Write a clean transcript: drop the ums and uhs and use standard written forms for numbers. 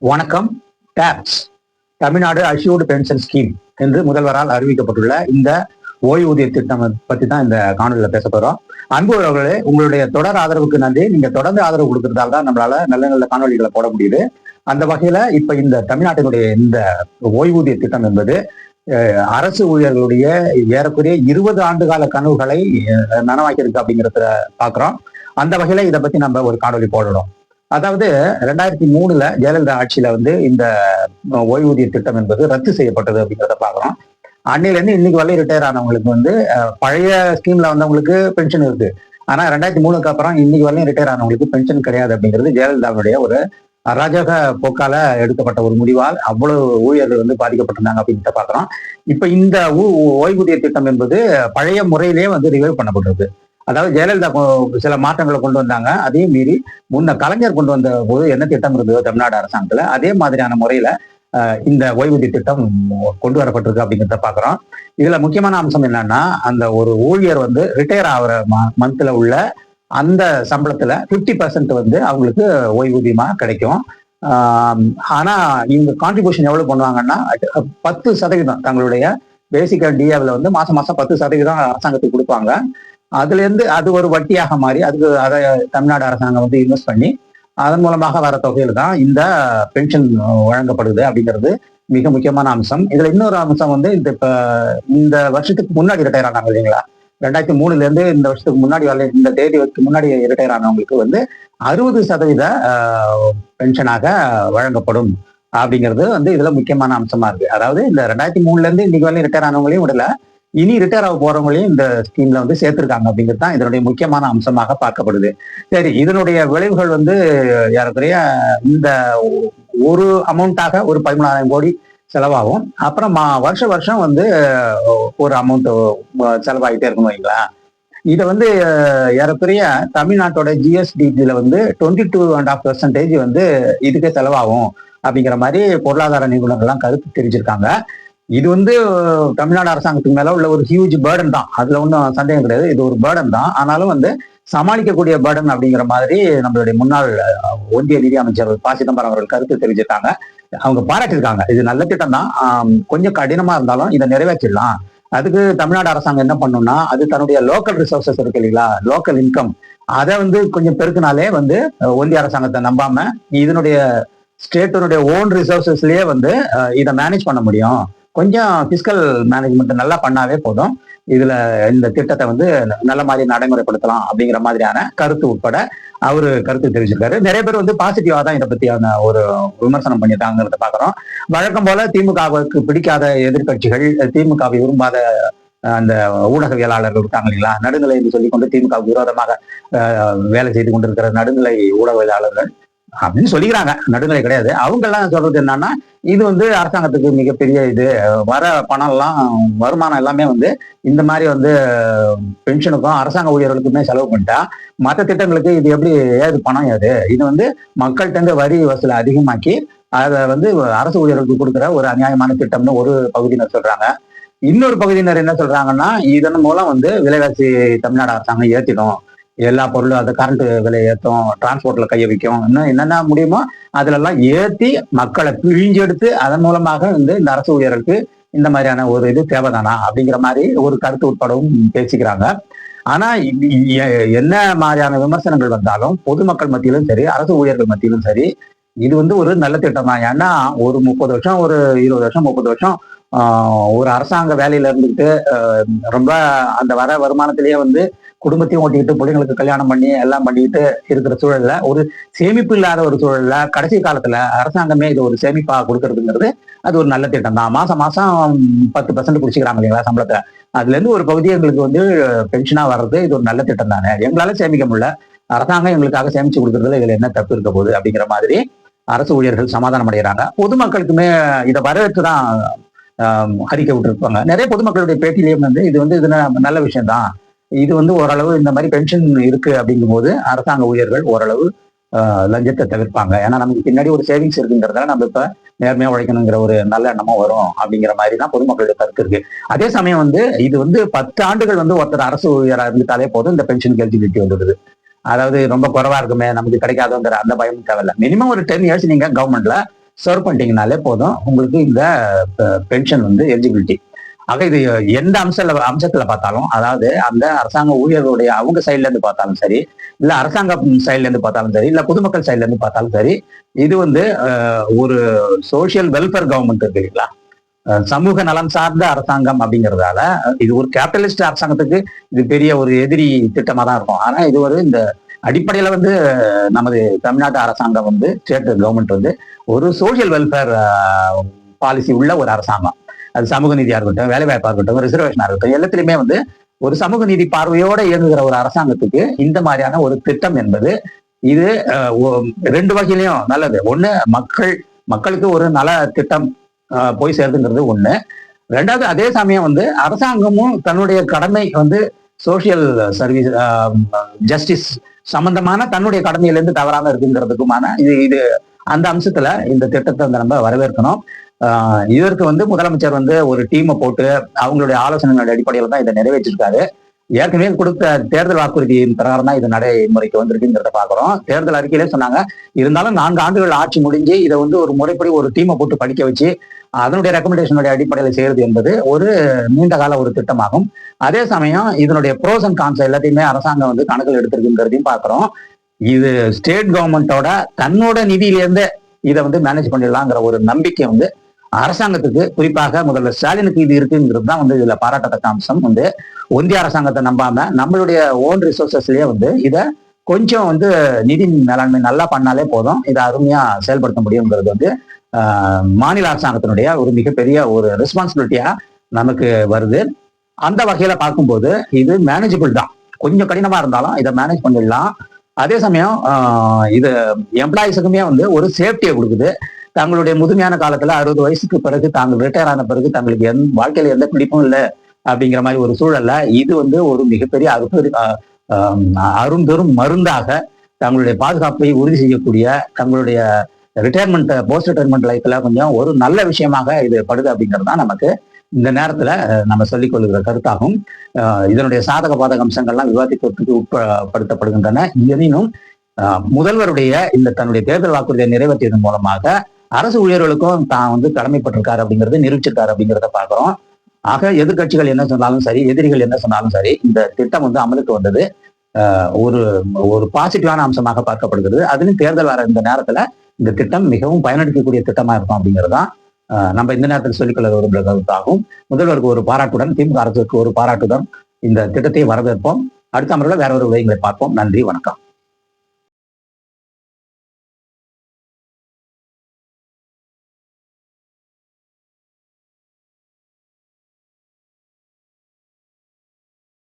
வணக்கம். Tops Tamil Nadu assured pension scheme என்று முதல்வரால் அறிவிக்கப்பட்டுள்ள இந்த ஓய்வூதிய திட்டம் பத்தி தான் இந்த காணொலியில பேச போறோம். அன்பு உறவுகளே, உங்களுடைய தொடர் ஆதரவுக்கு நன்றி. நீங்க தொடர்ந்து ஆதரவு கொடுக்கறதால தான் நம்மளால நல்ல நல்ல காணொலிகளை போட முடியுது. அந்த வகையில இப்ப இந்த தமிழ்நாட்டினுடைய இந்த ஓய்வூதிய திட்டம் என்பது அரசு ஊழியர்களுடைய ஏறக்குறைய 20 ஆண்டுகால கனவுகளை நனவாக்கியிருக்கு அப்படிங்கிறத பாக்குறோம். அந்த வகையில இதை பத்தி நம்ம ஒரு காணொலி போடணும். அதாவது 2003 ஜெயலலிதா ஆட்சியில இந்த ஓய்வூதிய திட்டம் என்பது ரத்து செய்யப்பட்டது அப்படிங்கிறத பாக்குறோம். அன்னையில இருந்து இன்னைக்கு வரை ரிட்டையர் ஆனவங்களுக்கு பழைய ஸ்கீம்ல வந்தவங்களுக்கு பென்ஷன் இருக்கு. ஆனா 2003க்கு அப்புறம் இன்னைக்கு வரையும் ரிட்டையர் ஆனவங்களுக்கு பென்ஷன் கிடையாது அப்படிங்கிறது ஜெயலலிதாவுடைய ஒரு அராஜக போக்கால எடுக்கப்பட்ட ஒரு முடிவால் அவ்வளவு ஊழியர்கள் பாதிக்கப்பட்டிருந்தாங்க அப்படின்ட்டு பாக்குறோம். இப்ப இந்த ஓய்வூதிய திட்டம் என்பது பழைய முறையிலேயே ரிவைவ் பண்ணப்பட்டிருக்கு. அதாவது ஜெயலலிதா சில மாற்றங்களை கொண்டு வந்தாங்க. அதையும் மீறி முன்ன கலைஞர் கொண்டு வந்த போது என்ன திட்டம் இருந்ததோ தமிழ்நாடு அரசாங்கத்துல அதே மாதிரியான முறையில இந்த ஓய்வூதிய திட்டம் கொண்டு வரப்பட்டிருக்கு அப்படிங்கிறத பாக்குறோம். இதுல முக்கியமான அம்சம் என்னன்னா, அந்த ஒரு ஊழியர் ரிட்டையர் ஆகிற மந்த்ல உள்ள அந்த சம்பளத்துல 50% அவங்களுக்கு ஓய்வூதியமா கிடைக்கும். ஆனா இவங்க கான்ட்ரிபியூஷன் எவ்வளவு பண்ணுவாங்கன்னா 10% தங்களுடைய பேசிக் டிஏவில் மாசம் மாசம் 10% அரசாங்கத்துக்கு கொடுப்பாங்க. அதுல இருந்து அது ஒரு வட்டியாக மாறி அதை தமிழ்நாடு அரசாங்கம் இன்வெஸ்ட் பண்ணி அதன் மூலமாக வர தொகையில தான் இந்த பென்ஷன் வழங்கப்படுது அப்படிங்கிறது மிக முக்கியமான அம்சம். இதுல இன்னொரு அம்சம் இந்த வருஷத்துக்கு முன்னாடி ரிட்டையர் ஆனாங்க இல்லைங்களா, 2003 இந்த வருஷத்துக்கு முன்னாடி இந்த தேதிக்கு முன்னாடி ரிட்டையர் ஆனவங்களுக்கு 60% பென்ஷனாக வழங்கப்படும் அப்படிங்கிறது இதுல முக்கியமான அம்சமா இருக்கு. அதாவது இந்த 2003 இன்னைக்கு வரையும் ரிட்டையர் ஆனவங்களையும் விடல, இனி ரிட்டையர் ஆக போறவங்களையும் இந்த ஸ்கீம்ல சேர்த்திருக்காங்க அப்படிங்கிறது தான் இதனுடைய முக்கியமான அம்சமாக பார்க்கப்படுது. சரி, இதனுடைய விளைவுகள் ஏறக்குறைய இந்த ஒரு அமௌண்ட்டாக ஒரு 13,000 கோடி செலவாகும். அப்புறம் வருஷம் ஒரு அமௌண்ட் செலவாகிட்டே இருக்கணும் வைங்களா. இதை ஏறக்குறைய தமிழ்நாட்டோட ஜிஎஸ்டில 22.5% இதுக்கே செலவாகும் அப்படிங்கிற மாதிரி பொருளாதார நிபுணர்கள்லாம் கருத்து தெரிவிச்சிருக்காங்க. இது தமிழ்நாடு அரசாங்கத்துக்கு மேல உள்ள ஒரு ஹியூஜ் பேர்டன் தான், அதுல ஒன்றும் சந்தேகம் கிடையாது. இது ஒரு பேர்டன் தான், ஆனாலும் சமாளிக்கக்கூடிய பேர்டன் அப்படிங்கிற மாதிரி நம்மளுடைய முன்னாள் ஒன்றிய நிதி அமைச்சர் ப. சிதம்பரம் அவர்கள் கருத்து தெரிவிச்சிருக்காங்க. அவங்க பாராட்டியிருக்காங்க, இது நல்ல திட்டம் தான், கொஞ்சம் கடினமா இருந்தாலும் இதை நிறைவேற்றிடலாம். அதுக்கு தமிழ்நாடு அரசாங்கம் என்ன பண்ணும்னா, அது தன்னுடைய லோக்கல் ரிசோர்சஸ் இருக்கு இல்லைங்களா, லோக்கல் இன்கம், அதை கொஞ்சம் பெருக்கினாலே ஒன்றிய அரசாங்கத்தை நம்பாம இதனுடைய ஸ்டேட்டினுடைய ஓன் ரிசோர்சஸ்லயே இதை மேனேஜ் பண்ண முடியும். கொஞ்சம் பிஸ்கல் மேனேஜ்மெண்ட் நல்லா பண்ணாவே போதும், இதுல இந்த திட்டத்தை நல்ல மாதிரி நடைமுறைப்படுத்தலாம் அப்படிங்கிற மாதிரியான கருத்து உட்பட அவரு கருத்து தெரிவிச்சிருக்காரு. நிறைய பேர் பாசிட்டிவா தான் இதை பத்தியான ஒரு விமர்சனம் பண்ணியிருக்காங்கிறத பாக்குறோம். வழக்கம் போல திமுகவுக்கு பிடிக்காத எதிர்கட்சிகள், திமுகவை விரும்பாத அந்த ஊடகவியலாளர்கள் இருக்காங்க இல்லைங்களா, நடுநிலை என்று சொல்லிக்கொண்டு திமுகவுக்கு விரோதமாக வேலை செய்து கொண்டிருக்கிற நடுநிலை ஊடகவியலாளர்கள் அப்படின்னு சொல்லிக்கிறாங்க, நடுநிலை கிடையாது. அவங்க எல்லாம் சொல்றது என்னன்னா, இது அரசாங்கத்துக்கு மிகப்பெரிய இது வர பணம் எல்லாம் வருமானம் எல்லாமே இந்த மாதிரி பென்ஷனுக்கும் அரசாங்க ஊழியர்களுக்குமே செலவு பண்ணிட்டா மற்ற திட்டங்களுக்கு இது எப்படி ஏது பணம் ஏது, இது மக்கள்கிட்ட வரி வசூலை அதிகமாக்கி அதை அரசு ஊழியர்களுக்கு கொடுக்குற ஒரு அநியாயமான திட்டம்னு ஒரு பகுதியினர் சொல்றாங்க. இன்னொரு பகுதியினர் என்ன சொல்றாங்கன்னா, இதன் மூலம் விலைவாசி தமிழ்நாடு அரசாங்கம் ஏற்றிடும், எல்லா பொருளும் அது கரண்ட் விலை ஏற்றும், டிரான்ஸ்போர்ட்ல கைய வைக்கும், இன்னும் என்னென்ன முடியுமோ அதுல எல்லாம் ஏற்றி மக்களை பிழிஞ்செடுத்து அதன் மூலமாக இந்த அரசு ஊழியர்களுக்கு இந்த மாதிரியான ஒரு இது தேவைதானா அப்படிங்கிற மாதிரி ஒரு கருத்து உட்படவும் பேசிக்கிறாங்க. ஆனா என்ன மாதிரியான விமர்சனங்கள் வந்தாலும் பொதுமக்கள் மத்தியிலும் சரி, அரசு ஊழியர்கள் மத்தியிலும் சரி, இது ஒரு நல்ல திட்டம் தான். ஏன்னா ஒரு 30 வருஷம், ஒரு 20 வருஷம், 30 வருஷம் ஒரு அரசாங்க வேலையில இருந்துக்கிட்டு ரொம்ப அந்த வர வருமானத்திலேயே குடும்பத்தையும் ஓட்டிக்கிட்டு பிள்ளைங்களுக்கு கல்யாணம் பண்ணி எல்லாம் பண்ணிக்கிட்டு இருக்கிற சூழல்ல, ஒரு சேமிப்பு இல்லாத ஒரு சூழல்ல கடைசி காலத்துல அரசாங்கமே இது ஒரு சேமிப்பா கொடுக்கறதுங்கிறது அது ஒரு நல்ல திட்டம் தான். மாசம் மாசம் 10% குடிச்சுக்கிறாங்க இல்லைங்களா சம்பளத்தை, அதுல இருந்து ஒரு பகுதி எங்களுக்கு பென்ஷனா வர்றது இது ஒரு நல்ல திட்டம் தானே, எங்களால சேமிக்க முடியல, அரசாங்கம் எங்களுக்காக சேமிச்சு கொடுக்கறதுல இதுல என்ன தப்பு இருக்க போகுது அப்படிங்கிற மாதிரி அரசு ஊழியர்கள் சமாதானம் அடைகிறாங்க. பொதுமக்களுக்குமே இதை வரவேற்றுதான் அறிக்கை விட்டுருப்பாங்க. நிறைய பொதுமக்களுடைய பேட்டியிலேயும் இது நல்ல விஷயம் தான், இது ஓரளவு இந்த மாதிரி பென்ஷன் இருக்கு அப்படிங்கும் போது அரசாங்க ஊழியர்கள் ஓரளவு லஞ்சத்தை தவிர்ப்பாங்க. ஏன்னா நமக்கு பின்னாடி ஒரு சேவிங்ஸ் இருக்குங்கிறதால நம்ம இப்ப நேர்மையா உழைக்கணுங்கிற ஒரு நல்ல எண்ணமும் வரும் அப்படிங்கிற மாதிரி தான் பொதுமக்களுடைய கருத்து இருக்கு. அதே சமயம் இது 10 ஆண்டுகள் ஒருத்தர் அரசு ஊழியரா இருந்துட்டாலே போதும் இந்த பென்ஷனுக்கு எலிஜிபிலிட்டி வந்துடுது. அதாவது ரொம்ப குறைவா இருக்குமே நமக்கு கிடைக்காதுங்கிற அந்த பயமும் தேவையில்லை. மினிமம் ஒரு 10 இயர்ஸ் நீங்க கவர்மெண்ட்ல சர்வ் பண்ணிட்டீங்கனாலே போதும், உங்களுக்கு இந்த பென்ஷன் வந்து எலிஜிபிலிட்டி. ஆக இது எந்த அம்சத்துல பார்த்தாலும், அதாவது அந்த அரசாங்க ஊழியர்களுடைய அவங்க சைட்ல இருந்து பார்த்தாலும் சரி, இல்ல அரசாங்க சைட்ல இருந்து பார்த்தாலும் சரி, இல்ல பொதுமக்கள் சைட்ல இருந்து பார்த்தாலும் சரி, இது வந்து ஒரு சோசியல் வெல்ஃபேர் கவர்மெண்ட் இருக்கு இல்லைங்களா, சமூக நலன் சார்ந்த அரசாங்கம் அப்படிங்கிறதால இது ஒரு கேபிட்டலிஸ்ட் அரசாங்கத்துக்கு இது பெரிய ஒரு எதிரி திட்டமா தான் இருக்கும். ஆனா இது ஒரு இந்த அடிப்படையில வந்து நமது தமிழ்நாட்டு அரசாங்கம் வந்து ஸ்டேட் கவர்மெண்ட் வந்து ஒரு சோசியல் வெல்ஃபேர் பாலிசி உள்ள ஒரு அரசாங்கம். அது சமூக நீதியா இருக்கட்டும், வேலை வாய்ப்பா இருக்கட்டும், ரிசர்வேஷனா இருக்கட்டும், எல்லாத்திலுமே வந்து ஒரு சமூக நீதி பார்வையோட இயங்குகிற ஒரு அரசாங்கத்துக்கு இந்த மாதிரியான ஒரு திட்டம் என்பது இது ரெண்டு வகையிலையும் நல்லது. ஒண்ணு, மக்களுக்கு ஒரு நல திட்டம் போய் சேருதுங்கிறது ஒண்ணு. ரெண்டாவது, அதே சமயம் வந்து அரசாங்கமும் தன்னுடைய கடமை வந்து சோசியல் சர்வீஸ் ஜஸ்டிஸ் சம்பந்தமான தன்னுடைய கடமையிலிருந்து தவறாம இருக்குங்கிறதுக்குமான இது அந்த அம்சத்துல இந்த திட்டத்தை வந்து நம்ம வரவேற்கணும். இதற்கு வந்து முதலமைச்சர் வந்து ஒரு டீமை போட்டு அவங்களுடைய ஆலோசனைகளுடைய அடிப்படையில் தான் இதை நிறைவேற்றிருக்காரு. ஏற்கனவே கொடுத்த தேர்தல் வாக்குறுதியின் பிரகாரம் தான் இது நடைமுறைக்கு வந்திருக்குங்கிறத பாக்குறோம். தேர்தல் அறிக்கையிலே சொன்னாங்க, இருந்தாலும் 4 ஆண்டுகள் ஆட்சி முடிஞ்சு இதை வந்து ஒரு முறைப்படி ஒரு டீமை போட்டு படிக்க வச்சு அதனுடைய ரெக்கமெண்டேஷனுடைய அடிப்படையில் செய்யறது என்பது ஒரு நீண்ட கால ஒரு திட்டமாகும். அதே சமயம் இதனுடைய ப்ரோஸ் அண்ட் கான்ஸ் எல்லாத்தையுமே அரசாங்கம் வந்து கணக்கில் எடுத்திருக்குங்கிறதையும் பாக்குறோம். இது ஸ்டேட் கவர்மெண்டோட தன்னோட நிதியிலேருந்து இதை வந்து மேனேஜ் பண்ணிடலாங்கிற ஒரு நம்பிக்கை வந்து அரசாங்கத்துக்கு, குறிப்பாக முதல்வர் ஸ்டாலினுக்கு இது இருக்குங்கிறது தான் வந்து இதுல பாராட்டத்தக்க அம்சம். வந்து ஒன்றிய அரசாங்கத்தை நம்பாம நம்மளுடைய ஓன் ரிசோர்சஸ்லயே வந்து இதை கொஞ்சம் வந்து நிதி மேலாண்மை நல்லா பண்ணாலே போதும், இதை அருமையா செயல்படுத்த முடியுங்கிறது வந்து மாநில அரசாங்கத்தினுடைய ஒரு மிகப்பெரிய ஒரு ரெஸ்பான்சிபிலிட்டியா நமக்கு வருது. அந்த வகையில பார்க்கும்போது இது மேனேஜபிள் தான். கொஞ்சம் கடினமா இருந்தாலும் இதை மேனேஜ் பண்ணிடலாம். அதே சமயம் இது எம்ப்ளாயிஸுக்குமே வந்து ஒரு சேஃப்டியை கொடுக்குது. தங்களுடைய முதுமையான காலத்துல 60 வயசுக்கு பிறகு தாங்கள் ரிட்டையர் ஆன பிறகு தங்களுக்கு வாழ்க்கையில எந்த பிடிப்பும் இல்லை அப்படிங்கிற மாதிரி ஒரு சூழல்ல இது வந்து ஒரு மிகப்பெரிய அரும்பெரும் மருந்தாக தங்களுடைய பாதுகாப்பை உறுதி செய்யக்கூடிய, தங்களுடைய ரிட்டையர்மெண்ட் போஸ்ட் ரிட்டையர்மெண்ட் லைஃப்ல கொஞ்சம் ஒரு நல்ல விஷயமாக இது படுது அப்படிங்கிறது தான் நமக்கு இந்த நேரத்துல நம்ம சொல்லிக் கொள்கிற கருத்தாகும். இதனுடைய சாதக பாதக அம்சங்கள்லாம் விவாதிப்பதற்கு உட்படுத்தப்படுகின்றன. எனினும் முதல்வருடைய இந்த தன்னுடைய தேர்தல் வாக்குறுதியை நிறைவேற்றியதன் மூலமாக அரசு ஊழியர்களுக்கும் தான் வந்து கடமைப்பட்டிருக்காரு அப்படிங்கிறது நிரூபிச்சிருக்காரு அப்படிங்கிறத பார்க்கிறோம். ஆக எதிர்கட்சிகள் என்ன சொன்னாலும் சரி, எதிரிகள் என்ன சொன்னாலும் சரி, இந்த திட்டம் வந்து அமலுக்கு வந்தது ஒரு ஒரு பாசிட்டிவான அம்சமாக பார்க்கப்படுகிறது. அதுலயும் தேர்தல் வர இந்த நேரத்துல இந்த திட்டம் மிகவும் பயனளிக்கக்கூடிய திட்டமா இருக்கும் அப்படிங்கிறது தான் நம்ம இந்த நேரத்தில் சொல்லிக்கொள்ள ஒரு கருத்தாகும். முதல்வருக்கு ஒரு பாராட்டுடன், திமுக அரசுக்கு ஒரு பாராட்டுடன் இந்த திட்டத்தை வரவேற்போம். அடுத்த அமர்வில் வேற ஒரு விடயங்களை பார்ப்போம். நன்றி, வணக்கம்.